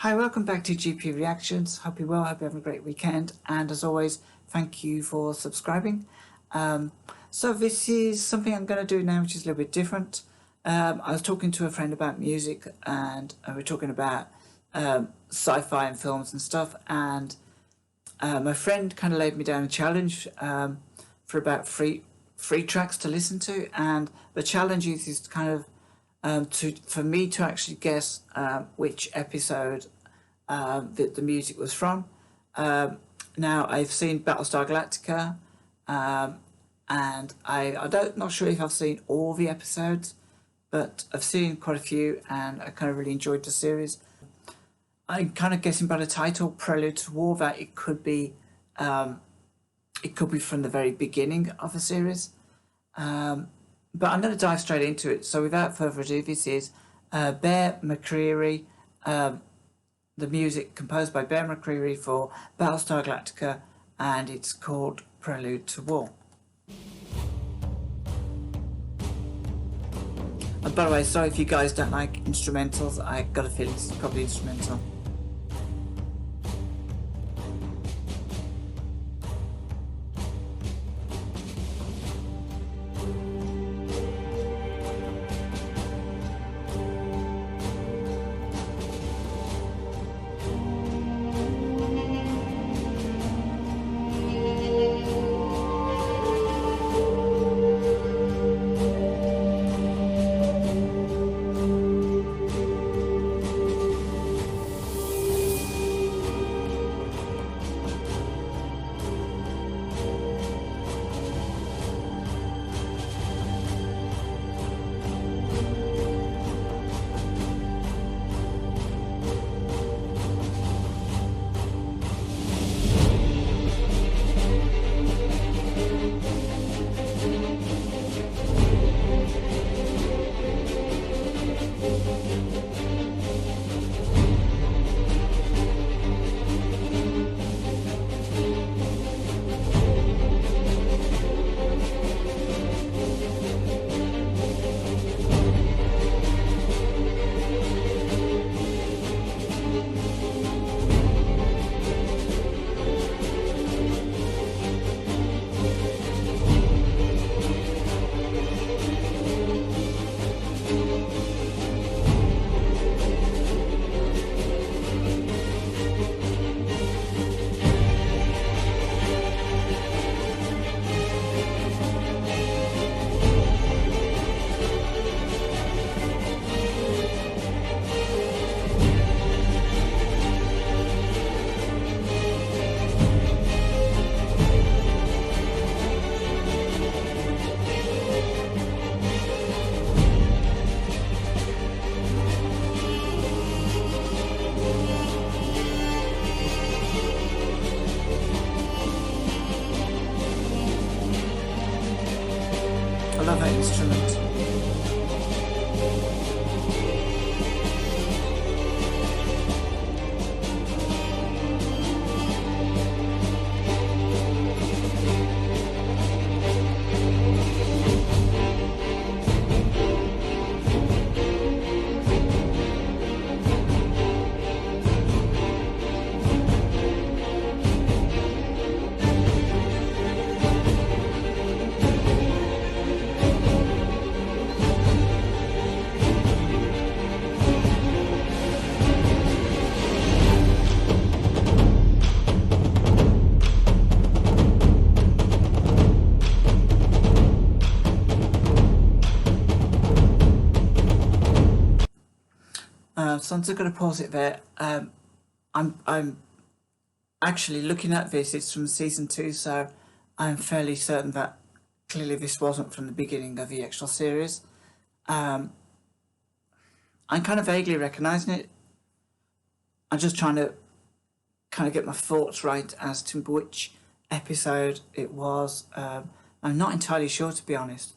Hi, welcome back to GP Reactions. Hope you're well, hope you're having a great weekend. And as always, thank you for subscribing. So this is something I'm going to do now, which is a little bit different. I was talking to a friend about music, and we're talking about sci-fi and films and stuff. And my friend kind of laid me down a challenge for about three tracks to listen to. And the challenge is kind of for me to actually guess which episode that the music was from. Now, I've seen Battlestar Galactica, and I'm not sure if I've seen all the episodes, but I've seen quite a few, and I kind of really enjoyed the series. I'm kind of guessing by the title, Prelude to War, that it could be from the very beginning of the series. But I'm going to dive straight into it. So without further ado, this is McCreary, the music composed by McCreary for Battlestar Galactica, and it's called Prelude to War. And by the way, sorry if you guys don't like instrumentals, I got a feeling this is probably instrumental. I love that instrument. So I'm just going to pause it there. I'm actually looking at this. It's from season 2, so I'm fairly certain that clearly this wasn't from the beginning of the actual series. I'm kind of vaguely recognising it. I'm just trying to kind of get my thoughts right as to which episode it was. I'm not entirely sure, to be honest.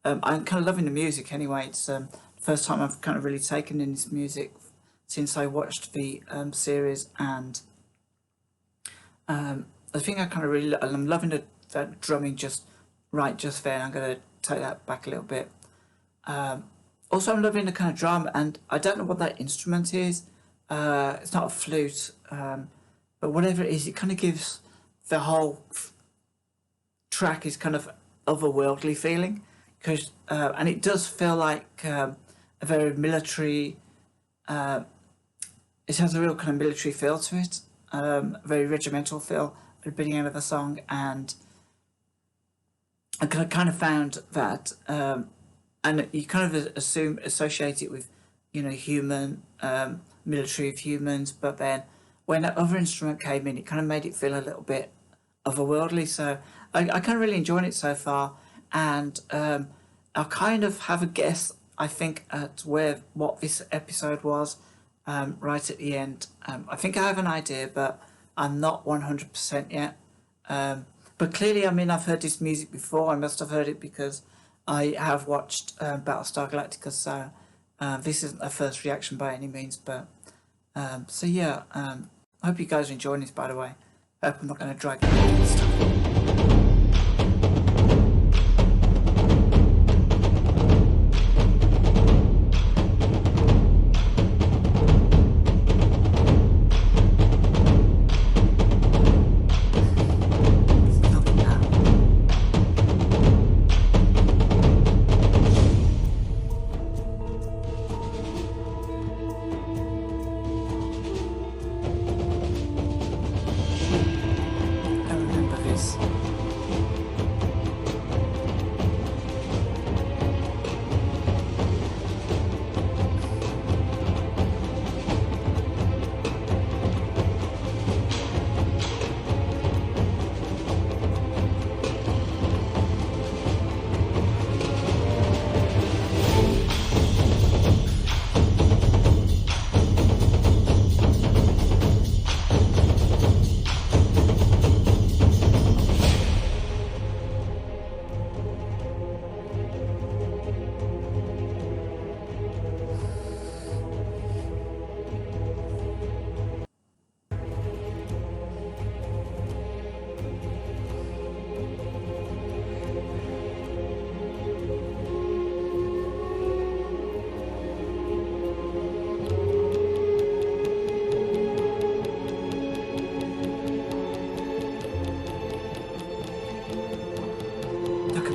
I'm kind of loving the music anyway. It's the first time I've kind of really taken in this music since I watched the series, and I think I kind of really, I'm loving that drumming just there, and I'm going to take that back a little bit. Also, I'm loving the kind of drama, and I don't know what that instrument is. It's not a flute, but whatever it is, it kind of gives the whole track is kind of otherworldly feeling, because and it does feel like a very military. It has a real kind of military feel to it, a very regimental feel at the beginning of the song, and I kind of found that, and you kind of associate it with, human, military of humans, but then when that other instrument came in, it kind of made it feel a little bit otherworldly. So I kind of really enjoying it so far, and I'll kind of have a guess, I think, at what this episode was right at the end. I think I have an idea, but I'm not 100% yet. But clearly, I mean, I've heard this music before. I must have heard it because I have watched Battlestar Galactica, so this isn't a first reaction by any means. But so yeah, I hope you guys are enjoying this, by the way. I hope I'm not going to drag it on this time.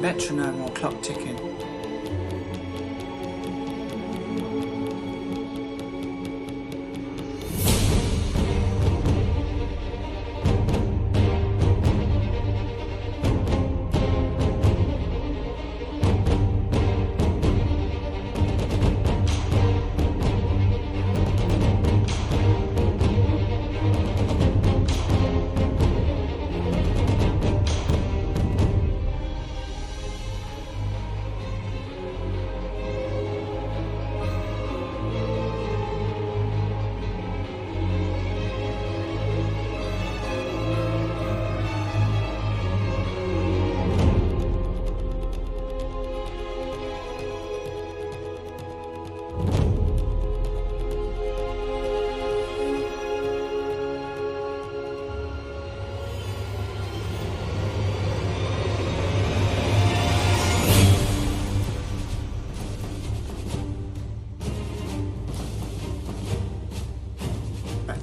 Metronome or clock ticking.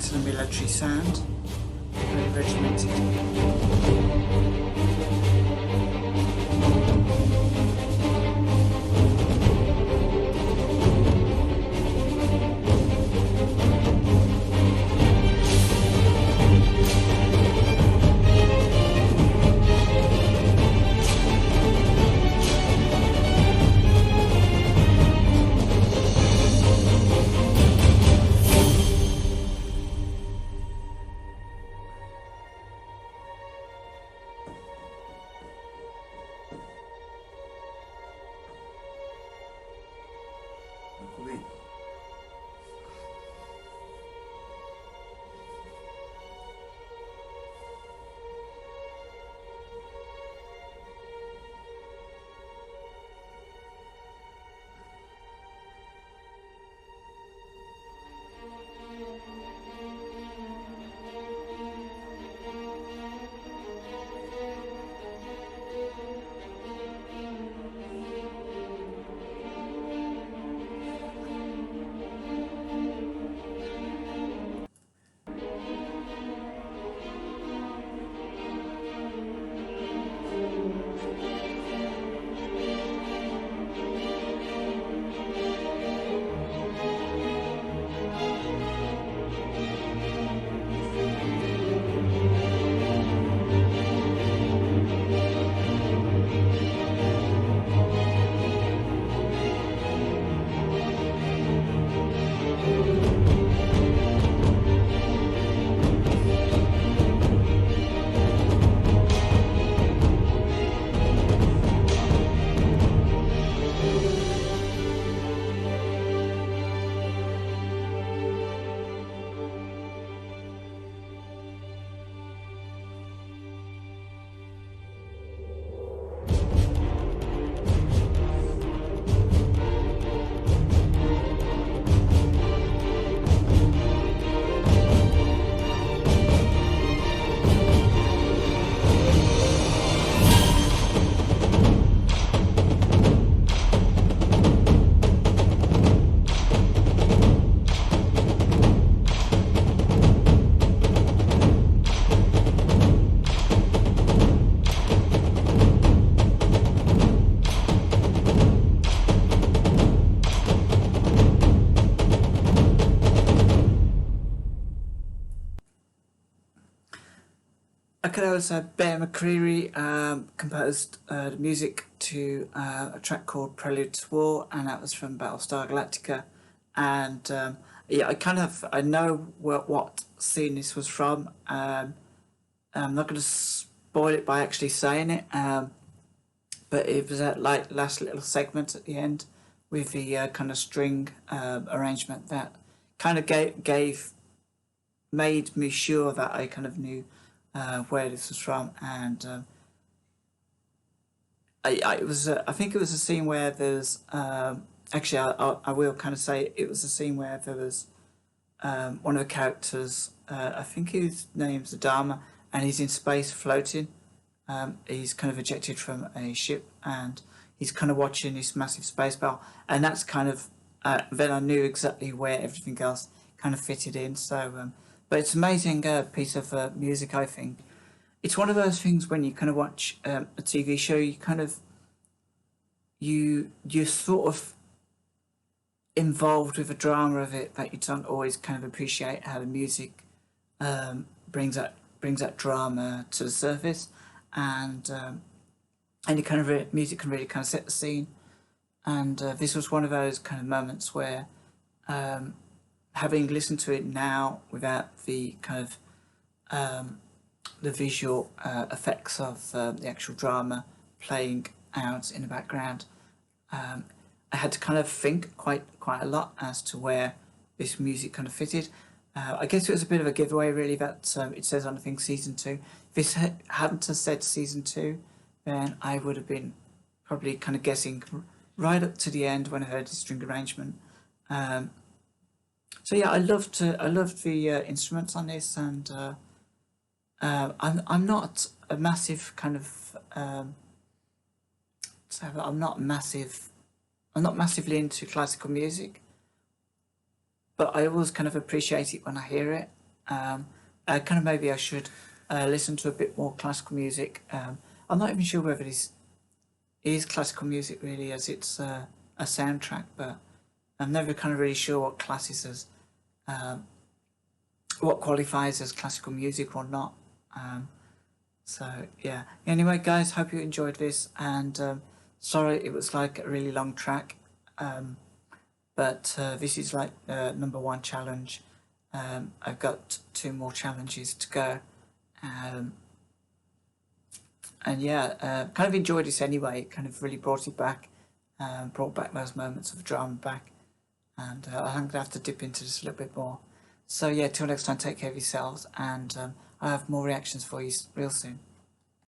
To the military sound, very regimented. Okay, that was Bear McCreary composed the music to a track called Prelude to War, and that was from Battlestar Galactica. And yeah, I know what scene this was from. I'm not going to spoil it by actually saying it, but it was that like last little segment at the end with the kind of string arrangement that kind of made me sure that I kind of knew where this was from, and I think it was a scene where there's actually I will kind of say it was a scene where there was one of the characters, I think his name's Adama, and he's in space floating. He's kind of ejected from a ship, and he's kind of watching this massive space battle, and that's kind of then I knew exactly where everything else kind of fitted in. So, but it's an amazing piece of music. I think it's one of those things when you kind of watch a TV show, you kind of you sort of involved with the drama of it that you don't always kind of appreciate how the music brings that drama to the surface, and any kind of music can really kind of set the scene. And this was one of those kind of moments where, having listened to it now without the kind of the visual effects of the actual drama playing out in the background, I had to kind of think quite a lot as to where this music kind of fitted. I guess it was a bit of a giveaway, really, that it says on the thing season 2. If this hadn't have said season 2, then I would have been probably kind of guessing right up to the end when I heard the string arrangement. So yeah, I loved the instruments on this, and I'm not a massive kind of I'm not massively into classical music, but I always kind of appreciate it when I hear it. Kind of maybe I should listen to a bit more classical music. I'm not even sure whether this is classical music really, as it's a soundtrack, but I'm never kind of really sure what classes as what qualifies as classical music or not. So yeah. Anyway, guys, hope you enjoyed this, and sorry it was like a really long track, but this is like number 1 challenge. I've got 2 more challenges to go, and yeah, kind of enjoyed this anyway. It kind of really brought it back, brought back those moments of drama back, and I'm gonna have to dip into this a little bit more. So yeah, till next time, take care of yourselves, and I'll have more reactions for you real soon.